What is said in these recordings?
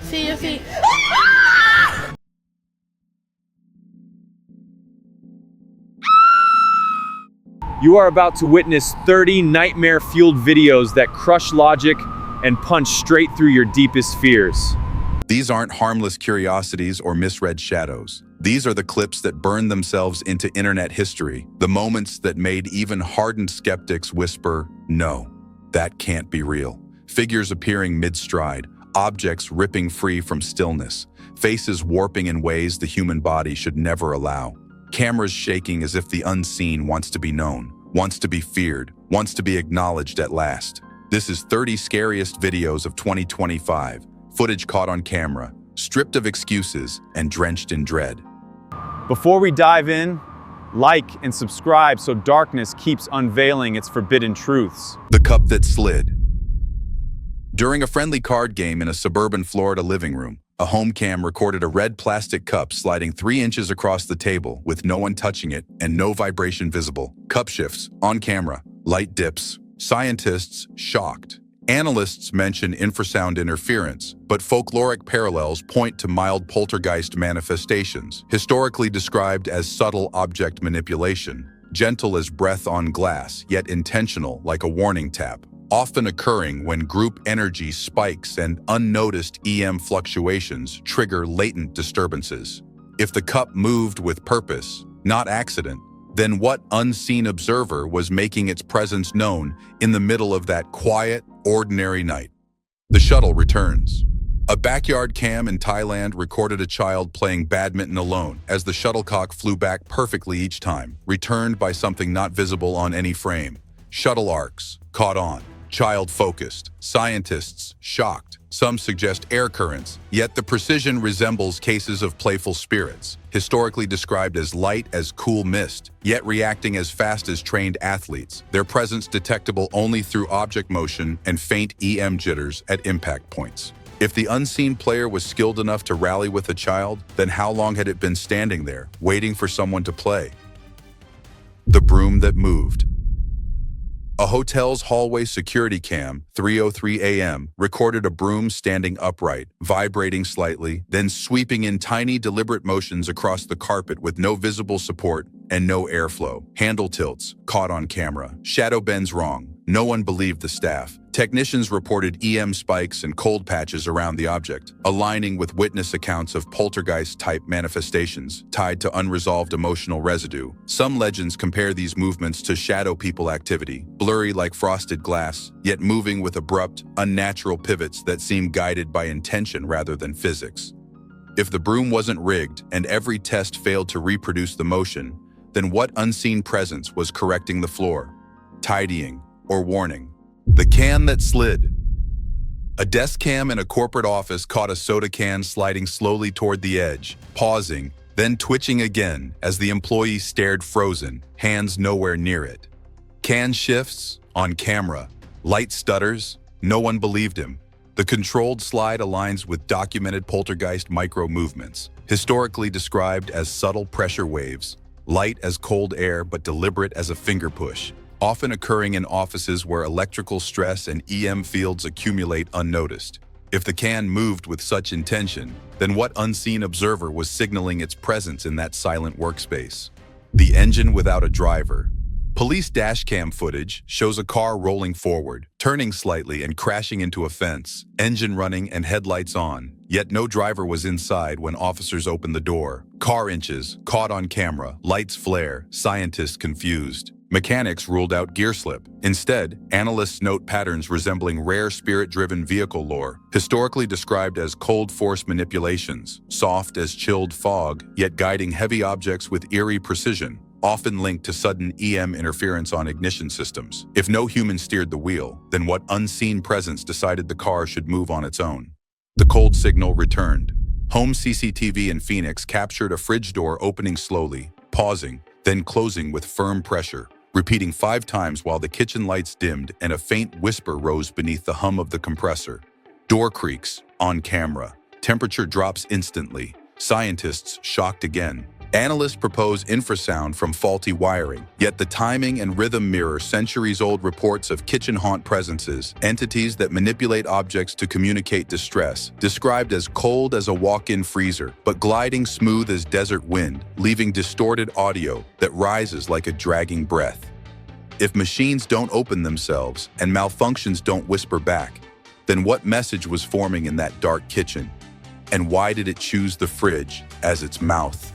See. You are about to witness 30 nightmare-fueled videos that crush logic and punch straight through your deepest fears. These aren't harmless curiosities or misread shadows. These are the clips that burn themselves into internet history, the moments that made even hardened skeptics whisper, "No, that can't be real." Figures appearing mid-stride, objects ripping free from stillness, faces warping in ways the human body should never allow. Cameras shaking as if the unseen wants to be known, wants to be feared, wants to be acknowledged at last. This is 30 scariest videos of 2025, footage caught on camera, stripped of excuses and drenched in dread. Before we dive in, like and subscribe so darkness keeps unveiling its forbidden truths. The cup that slid. During a friendly card game in a suburban Florida living room, a home cam recorded a red plastic cup sliding 3 inches across the table with no one touching it and no vibration visible. Cup shifts, on camera, light dips. Scientists shocked. Analysts mention infrasound interference, but folkloric parallels point to mild poltergeist manifestations, historically described as subtle object manipulation, gentle as breath on glass, yet intentional like a warning tap, often occurring when group energy spikes and unnoticed EM fluctuations trigger latent disturbances. If the cup moved with purpose, not accident, then what unseen observer was making its presence known in the middle of that quiet, ordinary night? The shuttle returns. A backyard cam in Thailand recorded a child playing badminton alone as the shuttlecock flew back perfectly each time, returned by something not visible on any frame. Shuttle arcs, caught on. Child focused. Scientists shocked. Some suggest air currents, yet the precision resembles cases of playful spirits, historically described as light as cool mist, yet reacting as fast as trained athletes, their presence detectable only through object motion and faint EM jitters at impact points. If the unseen player was skilled enough to rally with a child, then how long had it been standing there, waiting for someone to play? The broom that moved. A hotel's hallway security cam, 3:03 a.m., recorded a broom standing upright, vibrating slightly, then sweeping in tiny, deliberate motions across the carpet with no visible support and no airflow. Handle tilts, caught on camera. Shadow bends wrong. No one believed the staff. Technicians reported EM spikes and cold patches around the object, aligning with witness accounts of poltergeist-type manifestations tied to unresolved emotional residue. Some legends compare these movements to shadow people activity, blurry like frosted glass, yet moving with abrupt, unnatural pivots that seem guided by intention rather than physics. If the broom wasn't rigged and every test failed to reproduce the motion, then what unseen presence was correcting the floor, tidying, or warning? The can that slid. A desk cam in a corporate office caught a soda can sliding slowly toward the edge, pausing, then twitching again as the employee stared frozen, hands nowhere near it. Can shifts, on camera. Light stutters, no one believed him. The controlled slide aligns with documented poltergeist micro-movements, historically described as subtle pressure waves, light as cold air but deliberate as a finger push, often occurring in offices where electrical stress and EM fields accumulate unnoticed. If the can moved with such intention, then what unseen observer was signaling its presence in that silent workspace? The engine without a driver. Police dashcam footage shows a car rolling forward, turning slightly and crashing into a fence, engine running and headlights on, yet no driver was inside when officers opened the door. Car inches, caught on camera, lights flare, scientists confused. Mechanics ruled out gear slip. Instead, analysts note patterns resembling rare spirit-driven vehicle lore, historically described as cold force manipulations, soft as chilled fog, yet guiding heavy objects with eerie precision, often linked to sudden EM interference on ignition systems. If no human steered the wheel, then what unseen presence decided the car should move on its own? The cold signal returned. Home CCTV in Phoenix captured a fridge door opening slowly, pausing, then closing with firm pressure, repeating 5 times while the kitchen lights dimmed and a faint whisper rose beneath the hum of the compressor. Door creaks, on camera. Temperature drops instantly. Scientists shocked again. Analysts propose infrasound from faulty wiring, yet the timing and rhythm mirror centuries-old reports of kitchen haunt presences, entities that manipulate objects to communicate distress, described as cold as a walk-in freezer, but gliding smooth as desert wind, leaving distorted audio that rises like a dragging breath. If machines don't open themselves and malfunctions don't whisper back, then what message was forming in that dark kitchen? And why did it choose the fridge as its mouth?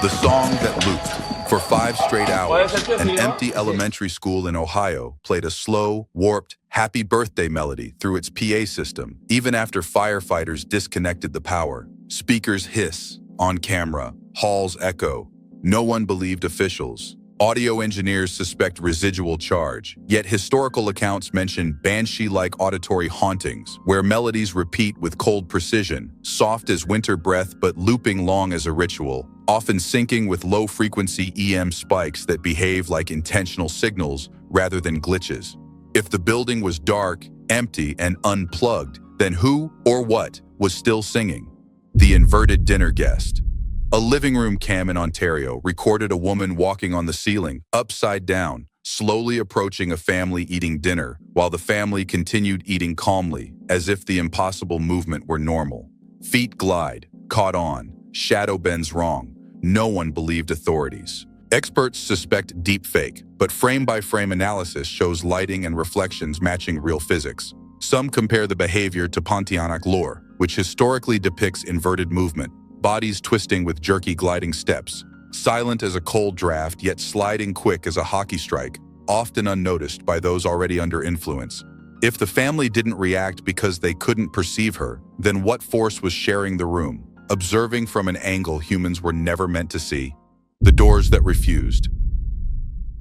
The song that looped for 5 straight hours, an empty elementary school in Ohio played a slow, warped, happy birthday melody through its PA system, even after firefighters disconnected the power. Speakers hiss, on camera, halls echo. No one believed officials. Audio engineers suspect residual charge, yet historical accounts mention banshee-like auditory hauntings, where melodies repeat with cold precision, soft as winter breath but looping long as a ritual, often syncing with low-frequency EM spikes that behave like intentional signals rather than glitches. If the building was dark, empty, and unplugged, then who or what was still singing? The inverted dinner guest. A living room cam in Ontario recorded a woman walking on the ceiling, upside down, slowly approaching a family eating dinner, while the family continued eating calmly, as if the impossible movement were normal. Feet glide, caught on, shadow bends wrong. No one believed authorities. Experts suspect deepfake, but frame-by-frame analysis shows lighting and reflections matching real physics. Some compare the behavior to Pontianak lore, which historically depicts inverted movement, bodies twisting with jerky gliding steps, silent as a cold draft yet sliding quick as a hockey strike, often unnoticed by those already under influence. If the family didn't react because they couldn't perceive her, then what force was sharing the room, observing from an angle humans were never meant to see? The doors that refused.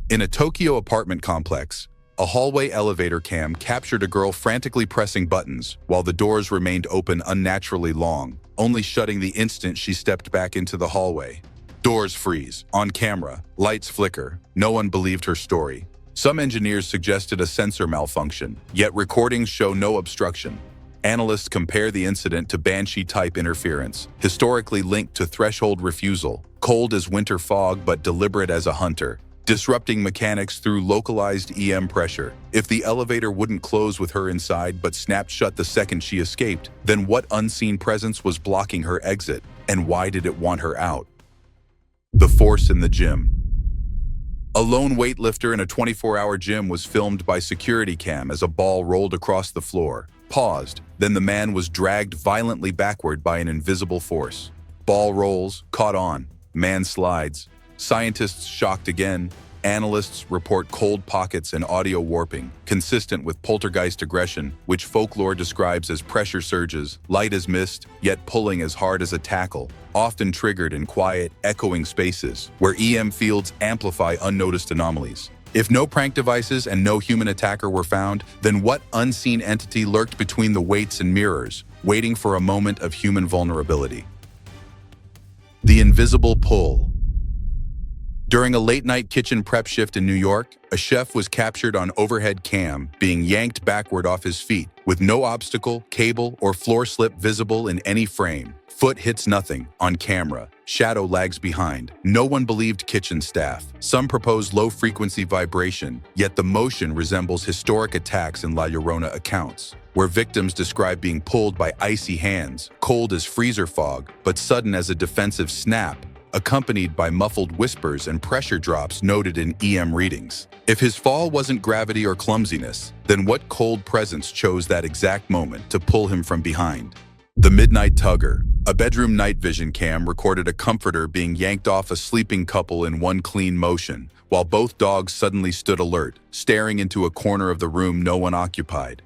In a Tokyo apartment complex, a hallway elevator cam captured a girl frantically pressing buttons while the doors remained open unnaturally long, only shutting the instant she stepped back into the hallway. Doors freeze, on camera, lights flicker. No one believed her story. Some engineers suggested a sensor malfunction, yet recordings show no obstruction. Analysts compare the incident to banshee-type interference, historically linked to threshold refusal, cold as winter fog but deliberate as a hunter, disrupting mechanics through localized EM pressure. If the elevator wouldn't close with her inside but snapped shut the second she escaped, then what unseen presence was blocking her exit, and why did it want her out? The force in the gym. A lone weightlifter in a 24-hour gym was filmed by security cam as a ball rolled across the floor, paused, then the man was dragged violently backward by an invisible force. Ball rolls, caught on, man slides. Scientists shocked again. Analysts report cold pockets and audio warping, consistent with poltergeist aggression, which folklore describes as pressure surges, light as mist, yet pulling as hard as a tackle, often triggered in quiet, echoing spaces, where EM fields amplify unnoticed anomalies. If no prank devices and no human attacker were found, then what unseen entity lurked between the weights and mirrors, waiting for a moment of human vulnerability? The invisible pull. During a late-night kitchen prep shift in New York, a chef was captured on overhead cam, being yanked backward off his feet, with no obstacle, cable, or floor slip visible in any frame. Foot hits nothing, on camera. Shadow lags behind. No one believed kitchen staff. Some proposed low-frequency vibration, yet the motion resembles historic attacks in La Llorona accounts, where victims describe being pulled by icy hands, cold as freezer fog, but sudden as a defensive snap, accompanied by muffled whispers and pressure drops noted in EM readings. If his fall wasn't gravity or clumsiness, then what cold presence chose that exact moment to pull him from behind? The Midnight Tugger. A bedroom night vision cam recorded a comforter being yanked off a sleeping couple in one clean motion, while both dogs suddenly stood alert, staring into a corner of the room no one occupied.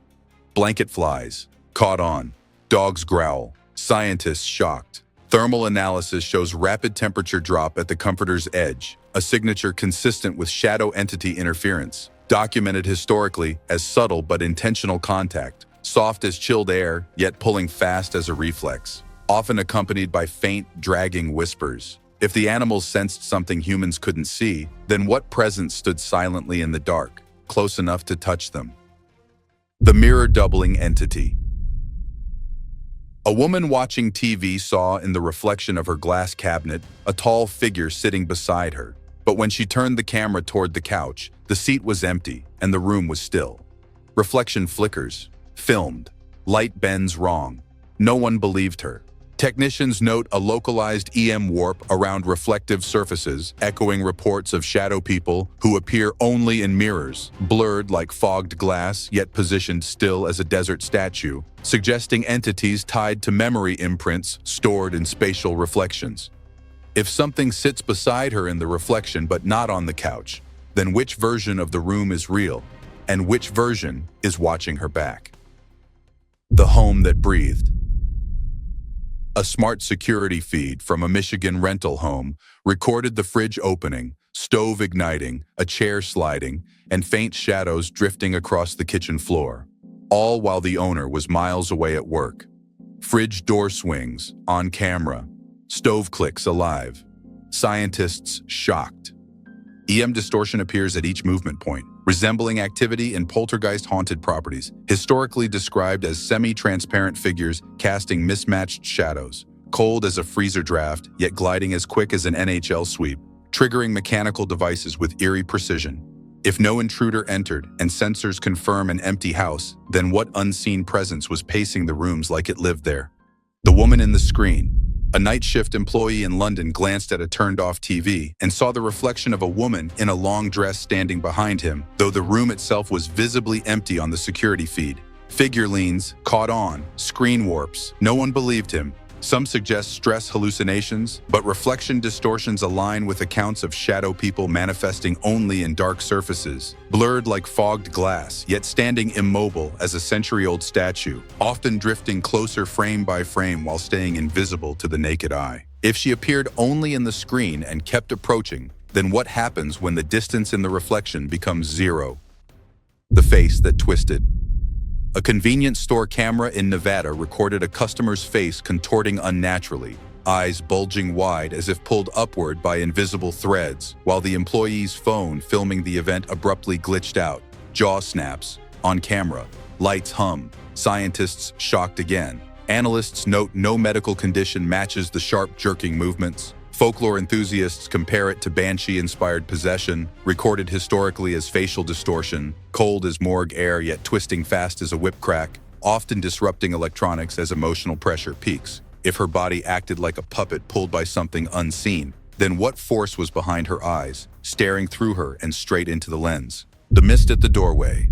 Blanket flies. Caught on. Dogs growl. Scientists shocked. Thermal analysis shows rapid temperature drop at the comforter's edge, a signature consistent with shadow entity interference, documented historically as subtle but intentional contact, soft as chilled air, yet pulling fast as a reflex, often accompanied by faint, dragging whispers. If the animals sensed something humans couldn't see, then what presence stood silently in the dark, close enough to touch them? The mirror-doubling entity. A woman watching TV saw in the reflection of her glass cabinet a tall figure sitting beside her. But when she turned the camera toward the couch, the seat was empty and the room was still. Reflection flickers. Filmed. Light bends wrong. No one believed her. Technicians note a localized EM warp around reflective surfaces, echoing reports of shadow people who appear only in mirrors, blurred like fogged glass, yet positioned still as a desert statue, suggesting entities tied to memory imprints stored in spatial reflections. If something sits beside her in the reflection but not on the couch, then which version of the room is real, and which version is watching her back? The home that breathed. A smart security feed from a Michigan rental home recorded the fridge opening, stove igniting, a chair sliding, and faint shadows drifting across the kitchen floor, all while the owner was miles away at work. Fridge door swings, on camera. Stove clicks alive. Scientists shocked. EM distortion appears at each movement point, resembling activity in poltergeist-haunted properties, historically described as semi-transparent figures casting mismatched shadows, cold as a freezer draft, yet gliding as quick as an NHL sweep, triggering mechanical devices with eerie precision. If no intruder entered and sensors confirm an empty house, then what unseen presence was pacing the rooms like it lived there? The woman in the screen. A night shift employee in London glanced at a turned-off TV and saw the reflection of a woman in a long dress standing behind him, though the room itself was visibly empty on the security feed. Figure leans, caught on, screen warps. No one believed him. Some suggest stress hallucinations, but reflection distortions align with accounts of shadow people manifesting only in dark surfaces, blurred like fogged glass, yet standing immobile as a century-old statue, often drifting closer frame by frame while staying invisible to the naked eye. If she appeared only in the screen and kept approaching, then what happens when the distance in the reflection becomes zero? The face that twisted. A convenience store camera in Nevada recorded a customer's face contorting unnaturally, eyes bulging wide as if pulled upward by invisible threads, while the employee's phone filming the event abruptly glitched out. Jaw snaps. On camera. Lights hum. Scientists shocked again. Analysts note no medical condition matches the sharp jerking movements. Folklore enthusiasts compare it to banshee-inspired possession, recorded historically as facial distortion, cold as morgue air yet twisting fast as a whip crack, often disrupting electronics as emotional pressure peaks. If her body acted like a puppet pulled by something unseen, then what force was behind her eyes, staring through her and straight into the lens? The mist at the doorway.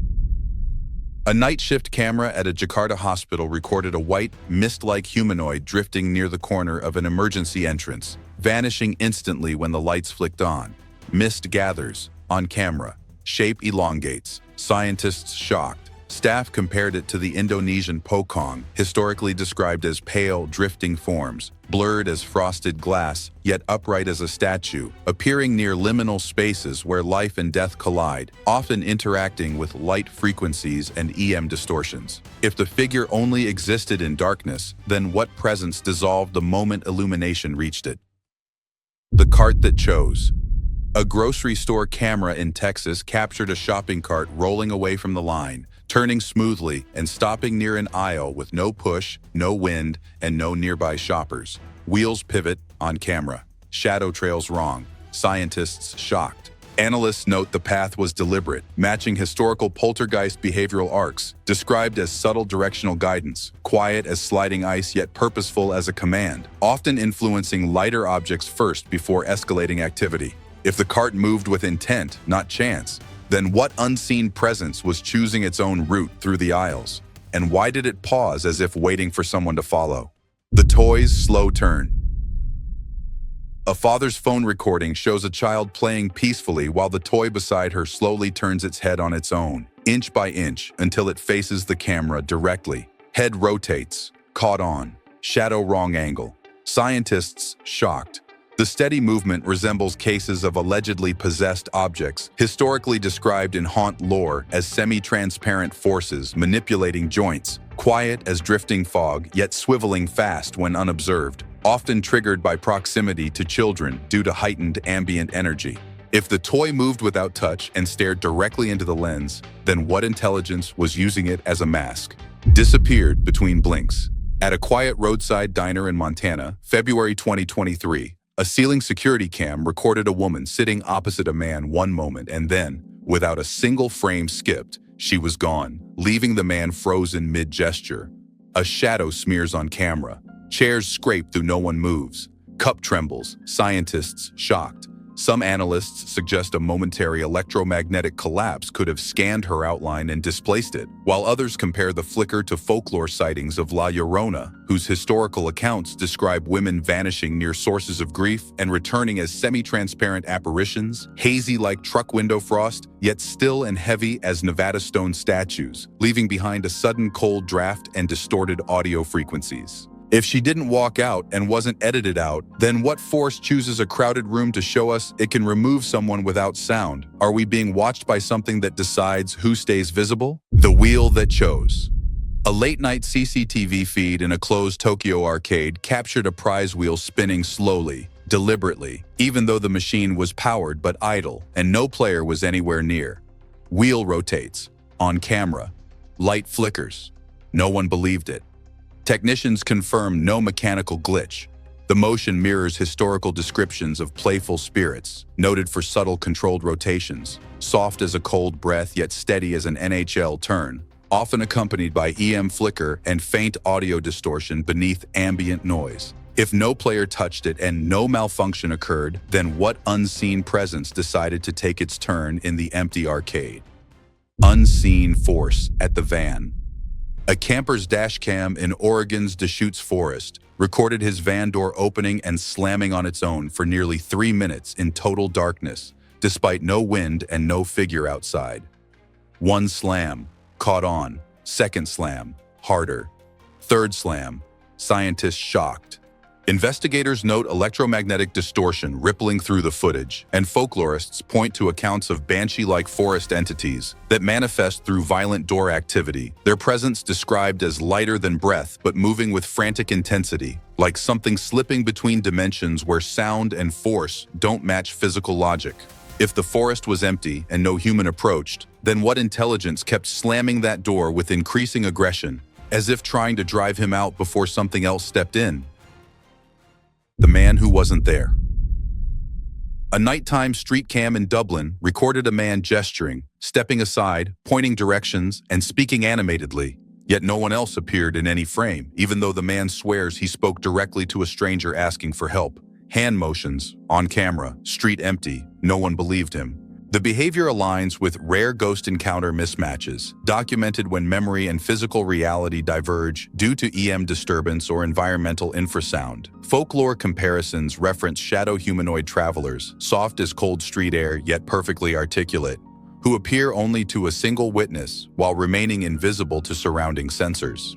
A night shift camera at a Jakarta hospital recorded a white, mist-like humanoid drifting near the corner of an emergency entrance, vanishing instantly when the lights flicked on. Mist gathers. On camera. Shape elongates. Scientists shocked. Staff compared it to the Indonesian pokong, historically described as pale, drifting forms, blurred as frosted glass, yet upright as a statue, appearing near liminal spaces where life and death collide, often interacting with light frequencies and EM distortions. If the figure only existed in darkness, then what presence dissolved the moment illumination reached it? The cart that chose. A grocery store camera in Texas captured a shopping cart rolling away from the line, turning smoothly and stopping near an aisle with no push, no wind, and no nearby shoppers. Wheels pivot. On camera. Shadow trails wrong. Scientists shocked. Analysts note the path was deliberate, matching historical poltergeist behavioral arcs, described as subtle directional guidance, quiet as sliding ice yet purposeful as a command, often influencing lighter objects first before escalating activity. If the cart moved with intent, not chance, then what unseen presence was choosing its own route through the aisles? And why did it pause as if waiting for someone to follow? The toy's slow turn. A father's phone recording shows a child playing peacefully while the toy beside her slowly turns its head on its own, inch by inch, until it faces the camera directly. Head rotates. Caught on. Shadow wrong angle. Scientists shocked. The steady movement resembles cases of allegedly possessed objects, historically described in haunt lore as semi-transparent forces manipulating joints, quiet as drifting fog, yet swiveling fast when unobserved, often triggered by proximity to children due to heightened ambient energy. If the toy moved without touch and stared directly into the lens, then what intelligence was using it as a mask? Disappeared between blinks. At a quiet roadside diner in Montana, February 2023, a ceiling security cam recorded a woman sitting opposite a man one moment and then, without a single frame skipped, she was gone, leaving the man frozen mid-gesture. A shadow smears on camera. Chairs scrape through no one moves. Cup trembles, scientists shocked. Some analysts suggest a momentary electromagnetic collapse could have scanned her outline and displaced it, while others compare the flicker to folklore sightings of La Llorona, whose historical accounts describe women vanishing near sources of grief and returning as semi-transparent apparitions, hazy like truck window frost, yet still and heavy as Nevada stone statues, leaving behind a sudden cold draft and distorted audio frequencies. If she didn't walk out and wasn't edited out, then what force chooses a crowded room to show us it can remove someone without sound? Are we being watched by something that decides who stays visible? The wheel that chose. A late-night CCTV feed in a closed Tokyo arcade captured a prize wheel spinning slowly, deliberately, even though the machine was powered but idle and no player was anywhere near. Wheel rotates. On camera. Light flickers. No one believed it. Technicians confirm no mechanical glitch. The motion mirrors historical descriptions of playful spirits, noted for subtle controlled rotations, soft as a cold breath yet steady as an NHL turn, often accompanied by EM flicker and faint audio distortion beneath ambient noise. If no player touched it and no malfunction occurred, then what unseen presence decided to take its turn in the empty arcade? Unseen force at the van. A camper's dashcam in Oregon's Deschutes Forest recorded his van door opening and slamming on its own for nearly 3 minutes in total darkness, despite no wind and no figure outside. One slam, caught on. Second slam, harder. Third slam, scientists shocked. Investigators note electromagnetic distortion rippling through the footage, and folklorists point to accounts of banshee-like forest entities that manifest through violent door activity, their presence described as lighter than breath but moving with frantic intensity, like something slipping between dimensions where sound and force don't match physical logic. If the forest was empty and no human approached, then what intelligence kept slamming that door with increasing aggression, as if trying to drive him out before something else stepped in? The man who wasn't there. A nighttime street cam in Dublin recorded a man gesturing, stepping aside, pointing directions, and speaking animatedly. Yet no one else appeared in any frame, even though the man swears he spoke directly to a stranger asking for help. Hand motions, on camera, street empty, no one believed him. The behavior aligns with rare ghost encounter mismatches, documented when memory and physical reality diverge due to EM disturbance or environmental infrasound. Folklore comparisons reference shadow humanoid travelers, soft as cold street air yet perfectly articulate, who appear only to a single witness while remaining invisible to surrounding sensors.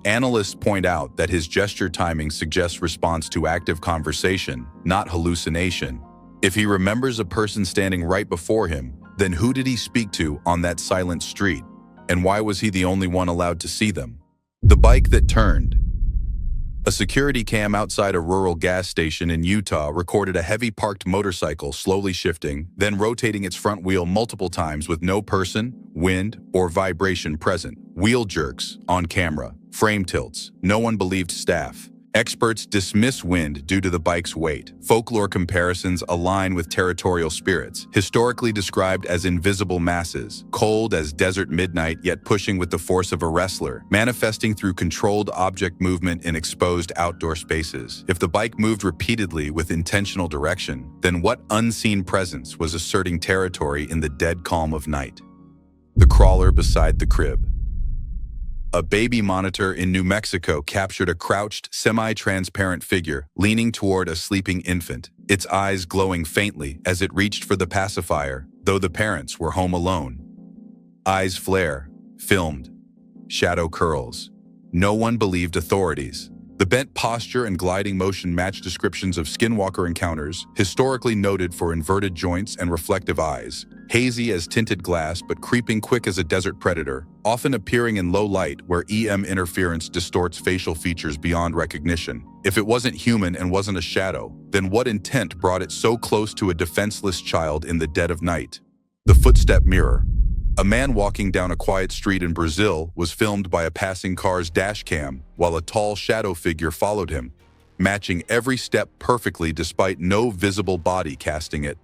Analysts point out that his gesture timing suggests response to active conversation, not hallucination. If he remembers a person standing right before him, then who did he speak to on that silent street? And why was he the only one allowed to see them? The bike that turned. A security cam outside a rural gas station in Utah recorded a heavy parked motorcycle slowly shifting, then rotating its front wheel multiple times with no person, wind, or vibration present. Wheel jerks, on camera. Frame tilts. No one believed staff. Experts dismiss wind due to the bike's weight. Folklore comparisons align with territorial spirits, historically described as invisible masses, cold as desert midnight yet pushing with the force of a wrestler, manifesting through controlled object movement in exposed outdoor spaces. If the bike moved repeatedly with intentional direction, then what unseen presence was asserting territory in the dead calm of night? The crawler beside the crib. A baby monitor in New Mexico captured a crouched, semi-transparent figure leaning toward a sleeping infant, its eyes glowing faintly as it reached for the pacifier, though the parents were home alone. Eyes flare, filmed. Shadow curls. No one believed authorities. The bent posture and gliding motion match descriptions of skinwalker encounters, historically noted for inverted joints and reflective eyes, hazy as tinted glass but creeping quick as a desert predator, often appearing in low light where EM interference distorts facial features beyond recognition. If it wasn't human and wasn't a shadow, then what intent brought it so close to a defenseless child in the dead of night? The footstep mirror. A man walking down a quiet street in Brazil was filmed by a passing car's dash cam while a tall shadow figure followed him, matching every step perfectly despite no visible body casting it.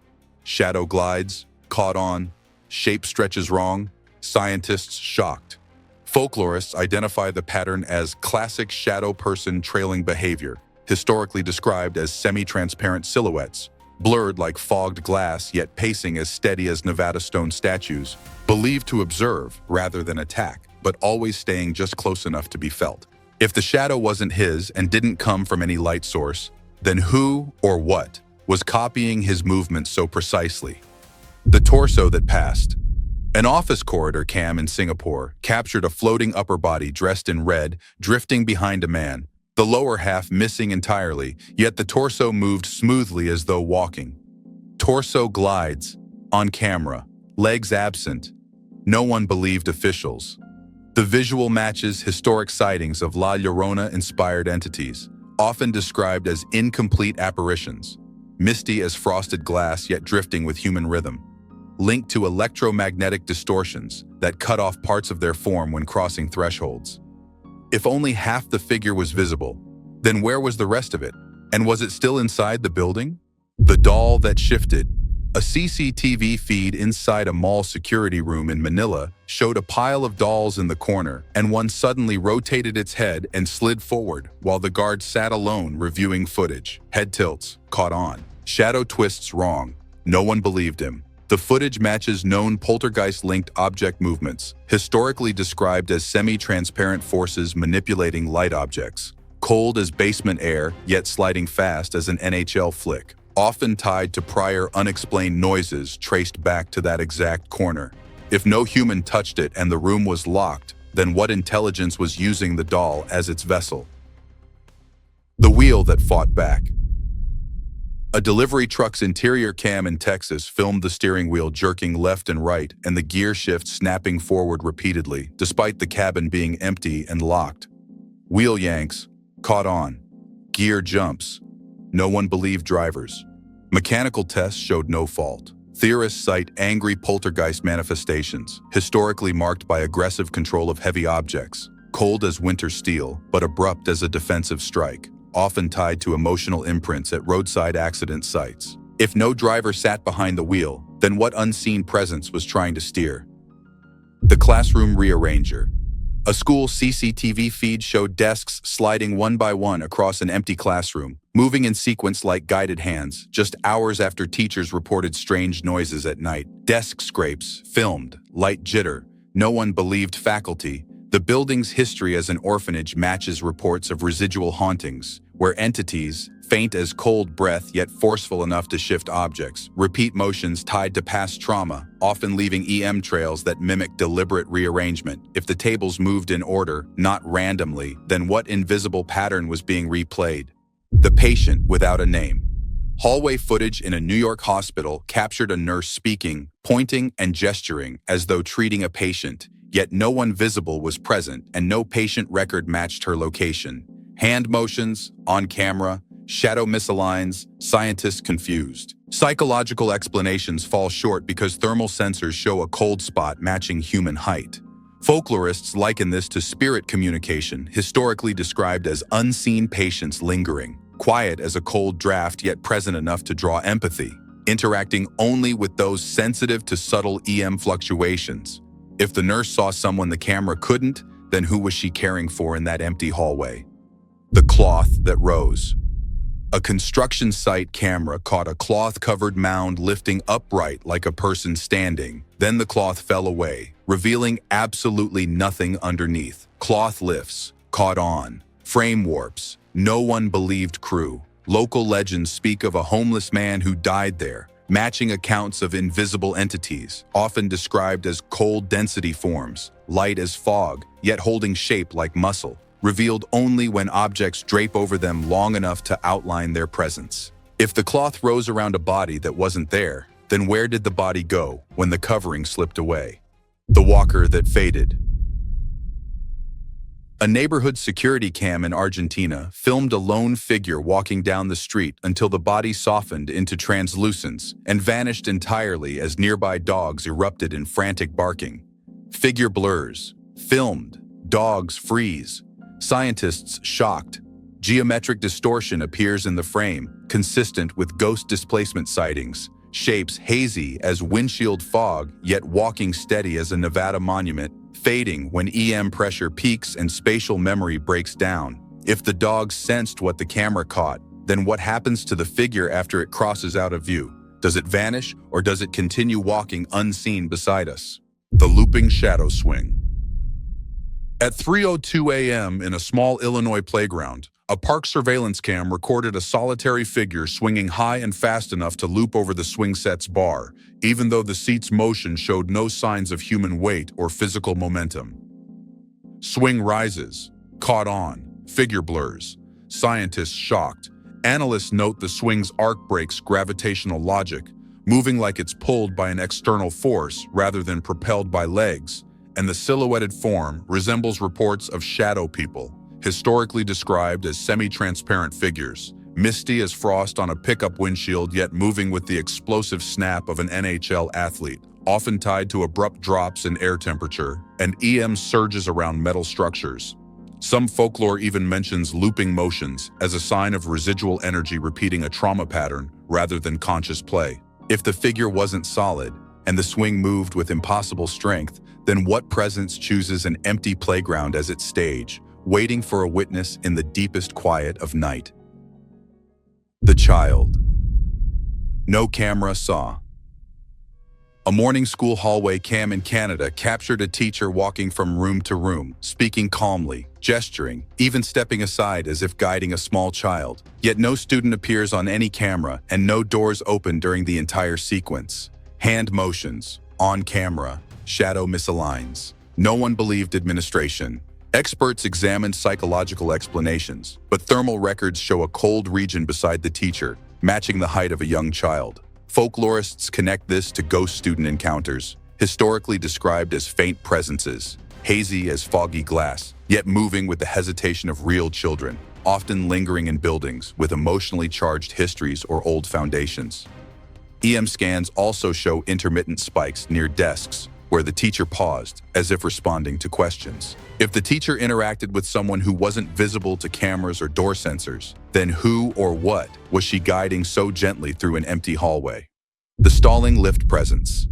Shadow glides, caught on, shape stretches wrong, scientists shocked. Folklorists identify the pattern as classic shadow person trailing behavior, historically described as semi-transparent silhouettes, blurred like fogged glass yet pacing as steady as Nevada stone statues, believed to observe rather than attack, but always staying just close enough to be felt. If the shadow wasn't his and didn't come from any light source, then who or what was copying his movements so precisely? The torso that passed. An office corridor cam in Singapore captured a floating upper body dressed in red, drifting behind a man, the lower half missing entirely, yet the torso moved smoothly as though walking. Torso glides, on camera, legs absent. No one believed officials. The visual matches historic sightings of La Llorona-inspired entities, often described as incomplete apparitions, misty as frosted glass yet drifting with human rhythm, linked to electromagnetic distortions that cut off parts of their form when crossing thresholds. If only half the figure was visible, then where was the rest of it? And was it still inside the building? The doll that shifted. A CCTV feed inside a mall security room in Manila showed a pile of dolls in the corner, and one suddenly rotated its head and slid forward while the guard sat alone reviewing footage. Head tilts, caught on. Shadow twists wrong. No one believed him. The footage matches known poltergeist-linked object movements, historically described as semi-transparent forces manipulating light objects. Cold as basement air, yet sliding fast as an NHL flick, often tied to prior unexplained noises traced back to that exact corner. If no human touched it and the room was locked, then what intelligence was using the doll as its vessel? The wheel that fought back. A delivery truck's interior cam in Texas filmed the steering wheel jerking left and right and the gear shift snapping forward repeatedly, despite the cabin being empty and locked. Wheel yanks, caught on. Gear jumps. No one believed drivers. Mechanical tests showed no fault. Theorists cite angry poltergeist manifestations, historically marked by aggressive control of heavy objects, cold as winter steel, but abrupt as a defensive strike, often tied to emotional imprints at roadside accident sites. If no driver sat behind the wheel, then what unseen presence was trying to steer? The classroom rearranger. A school CCTV feed showed desks sliding one by one across an empty classroom, moving in sequence like guided hands, just hours after teachers reported strange noises at night. Desk scrapes, filmed, light jitter. No one believed faculty. The building's history as an orphanage matches reports of residual hauntings, where entities, faint as cold breath yet forceful enough to shift objects, repeat motions tied to past trauma, often leaving EM trails that mimic deliberate rearrangement. If the tables moved in order, not randomly, then what invisible pattern was being replayed? The patient without a name. Hallway footage in a New York hospital captured a nurse speaking, pointing, and gesturing as though treating a patient, yet no one visible was present and no patient record matched her location. Hand motions, on camera, shadow misaligns, scientists confused. Psychological explanations fall short because thermal sensors show a cold spot matching human height. Folklorists liken this to spirit communication, historically described as unseen patients lingering, quiet as a cold draft yet present enough to draw empathy, interacting only with those sensitive to subtle EM fluctuations. If the nurse saw someone the camera couldn't, then who was she caring for in that empty hallway? The cloth that rose. A construction site camera caught a cloth-covered mound lifting upright like a person standing. Then the cloth fell away, revealing absolutely nothing underneath. Cloth lifts, caught on. Frame warps. No one believed crew. Local legends speak of a homeless man who died there, matching accounts of invisible entities, often described as cold density forms, light as fog, yet holding shape like muscle, revealed only when objects drape over them long enough to outline their presence. If the cloth rose around a body that wasn't there, then where did the body go when the covering slipped away? The walker that faded. A neighborhood security cam in Argentina filmed a lone figure walking down the street until the body softened into translucence and vanished entirely as nearby dogs erupted in frantic barking. Figure blurs. Filmed. Dogs freeze. Scientists shocked. Geometric distortion appears in the frame, consistent with ghost displacement sightings. Shapes hazy as windshield fog, yet walking steady as a Nevada monument, fading when EM pressure peaks and spatial memory breaks down. If the dog sensed what the camera caught, then what happens to the figure after it crosses out of view? Does it vanish, or does it continue walking unseen beside us? The looping shadow swing. At 3:02 a.m. in a small Illinois playground, a park surveillance cam recorded a solitary figure swinging high and fast enough to loop over the swing set's bar, even though the seat's motion showed no signs of human weight or physical momentum. Swing rises. Caught on. Figure blurs. Scientists shocked. Analysts note the swing's arc breaks gravitational logic, moving like it's pulled by an external force rather than propelled by legs, and the silhouetted form resembles reports of shadow people, historically described as semi-transparent figures, misty as frost on a pickup windshield yet moving with the explosive snap of an NHL athlete, often tied to abrupt drops in air temperature and EM surges around metal structures. Some folklore even mentions looping motions as a sign of residual energy repeating a trauma pattern rather than conscious play. If the figure wasn't solid and the swing moved with impossible strength, then what presence chooses an empty playground as its stage, waiting for a witness in the deepest quiet of night? The child. No camera saw. A morning school hallway cam in Canada captured a teacher walking from room to room, speaking calmly, gesturing, even stepping aside as if guiding a small child. Yet no student appears on any camera and no doors open during the entire sequence. Hand motions, on camera, shadow misaligns. No one believed administration. Experts examined psychological explanations, but thermal records show a cold region beside the teacher, matching the height of a young child. Folklorists connect this to ghost student encounters, historically described as faint presences, hazy as foggy glass, yet moving with the hesitation of real children, often lingering in buildings with emotionally charged histories or old foundations. EM scans also show intermittent spikes near desks, where the teacher paused, as if responding to questions. If the teacher interacted with someone who wasn't visible to cameras or door sensors, then who or what was she guiding so gently through an empty hallway? The stalling lift presence.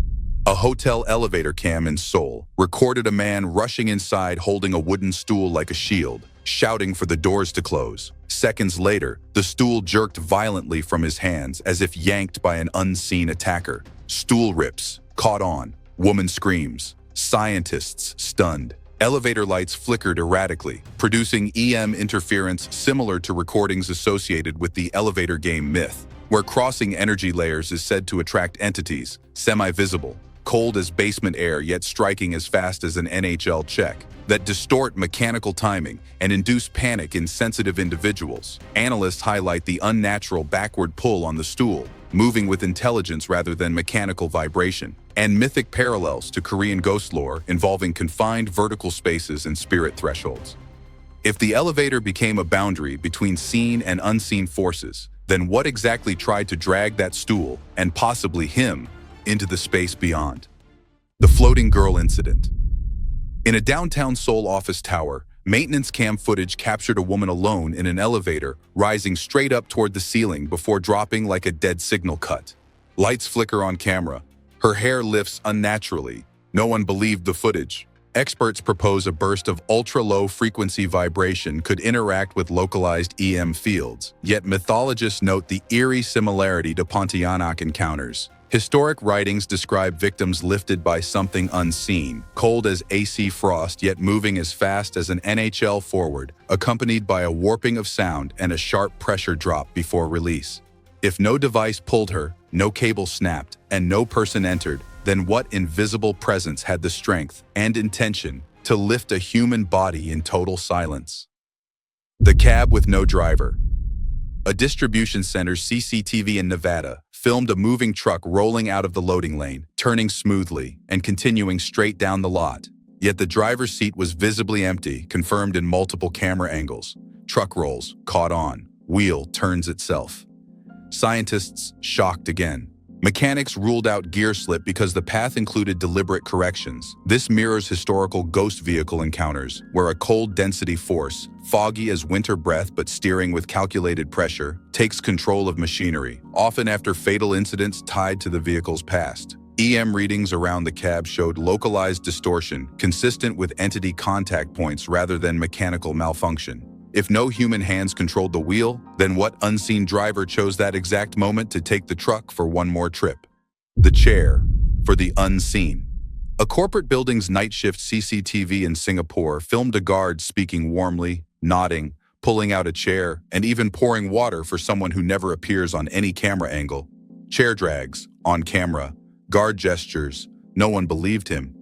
A hotel elevator cam in Seoul recorded a man rushing inside holding a wooden stool like a shield, shouting for the doors to close. Seconds later, the stool jerked violently from his hands as if yanked by an unseen attacker. Stool rips, caught on. Woman screams. Scientists stunned. Elevator lights flickered erratically, producing EM interference similar to recordings associated with the elevator game Myth, where crossing energy layers is said to attract entities, semi-visible, cold as basement air yet striking as fast as an NHL check, that distort mechanical timing and induce panic in sensitive individuals. Analysts highlight the unnatural backward pull on the stool, moving with intelligence rather than mechanical vibration, and mythic parallels to Korean ghost lore involving confined vertical spaces and spirit thresholds. If the elevator became a boundary between seen and unseen forces, then what exactly tried to drag that stool, and possibly him, into the space beyond? The floating girl incident. In a downtown Seoul office tower, maintenance cam footage captured a woman alone in an elevator, rising straight up toward the ceiling before dropping like a dead signal cut. Lights flicker on camera. Her hair lifts unnaturally. No one believed the footage. Experts propose a burst of ultra-low frequency vibration could interact with localized EM fields, yet mythologists note the eerie similarity to Pontianak encounters. Historic writings describe victims lifted by something unseen, cold as AC frost yet moving as fast as an NHL forward, accompanied by a warping of sound and a sharp pressure drop before release. If no device pulled her, no cable snapped, and no person entered, then what invisible presence had the strength and intention to lift a human body in total silence? The cab with no driver. A distribution center's CCTV in Nevada filmed a moving truck rolling out of the loading lane, turning smoothly and continuing straight down the lot. Yet the driver's seat was visibly empty, confirmed in multiple camera angles. Truck rolls, caught on. Wheel turns itself. Scientists shocked again. Mechanics ruled out gear slip because the path included deliberate corrections. This mirrors historical ghost vehicle encounters, where a cold density force, foggy as winter breath but steering with calculated pressure, takes control of machinery, often after fatal incidents tied to the vehicle's past. EM readings around the cab showed localized distortion, consistent with entity contact points rather than mechanical malfunction. If no human hands controlled the wheel, then what unseen driver chose that exact moment to take the truck for one more trip? The chair, for the unseen. A corporate building's night shift CCTV in Singapore filmed a guard speaking warmly, nodding, pulling out a chair, and even pouring water for someone who never appears on any camera angle. Chair drags, on camera, guard gestures, no one believed him.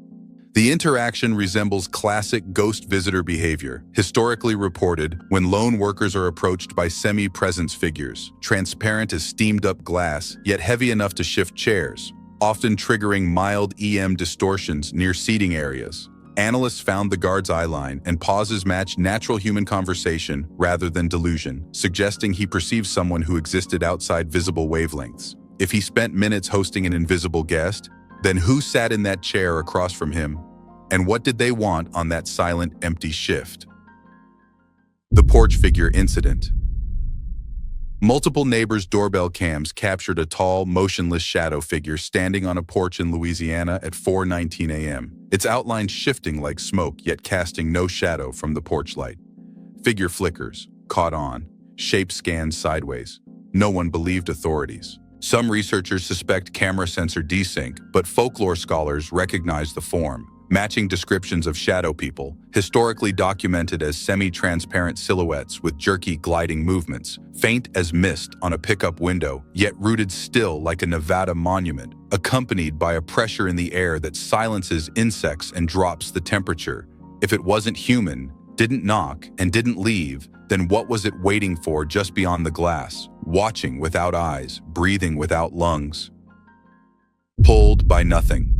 The interaction resembles classic ghost visitor behavior, historically reported when lone workers are approached by semi-presence figures, transparent as steamed-up glass, yet heavy enough to shift chairs, often triggering mild EM distortions near seating areas. Analysts found the guard's eyeline and pauses match natural human conversation rather than delusion, suggesting he perceived someone who existed outside visible wavelengths. If he spent minutes hosting an invisible guest, then who sat in that chair across from him, and what did they want on that silent, empty shift? The porch figure incident. Multiple neighbors' doorbell cams captured a tall, motionless shadow figure standing on a porch in Louisiana at 4:19 a.m., its outline shifting like smoke yet casting no shadow from the porch light. Figure flickers, caught on, shape scans sideways. No one believed authorities. Some researchers suspect camera sensor desync, but folklore scholars recognize the form, matching descriptions of shadow people, historically documented as semi-transparent silhouettes with jerky gliding movements, faint as mist on a pickup window, yet rooted still like a Nevada monument, accompanied by a pressure in the air that silences insects and drops the temperature. If it wasn't human, didn't knock, and didn't leave, then what was it waiting for just beyond the glass, watching without eyes, breathing without lungs? Pulled by nothing.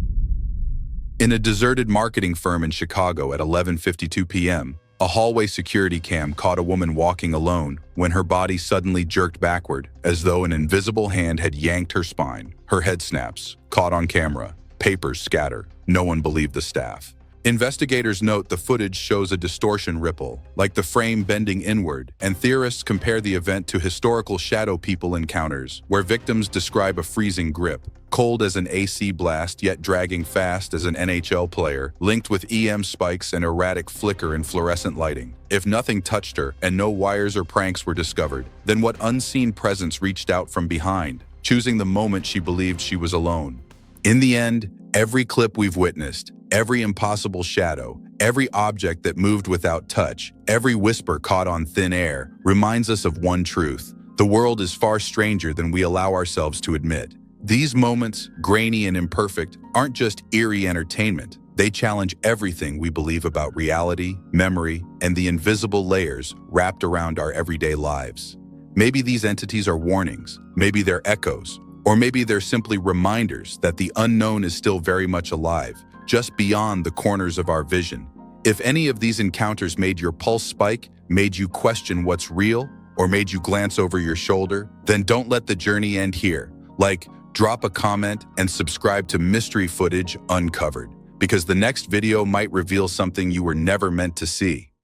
In a deserted marketing firm in Chicago at 11:52 p.m., a hallway security cam caught a woman walking alone when her body suddenly jerked backward, as though an invisible hand had yanked her spine. Her head snaps, caught on camera. Papers scatter. No one believed the staff. Investigators note the footage shows a distortion ripple, like the frame bending inward, and theorists compare the event to historical shadow people encounters, where victims describe a freezing grip, cold as an AC blast yet dragging fast as an NHL player, linked with EM spikes and erratic flicker in fluorescent lighting. If nothing touched her and no wires or pranks were discovered, then what unseen presence reached out from behind, choosing the moment she believed she was alone? In the end, every clip we've witnessed, every impossible shadow, every object that moved without touch, every whisper caught on thin air, reminds us of one truth: the world is far stranger than we allow ourselves to admit. These moments, grainy and imperfect, aren't just eerie entertainment. They challenge everything we believe about reality, memory, and the invisible layers wrapped around our everyday lives. Maybe these entities are warnings, maybe they're echoes, or maybe they're simply reminders that the unknown is still very much alive, just beyond the corners of our vision. If any of these encounters made your pulse spike, made you question what's real, or made you glance over your shoulder, then don't let the journey end here. Drop a comment and subscribe to Mystery Footage Uncovered, because the next video might reveal something you were never meant to see.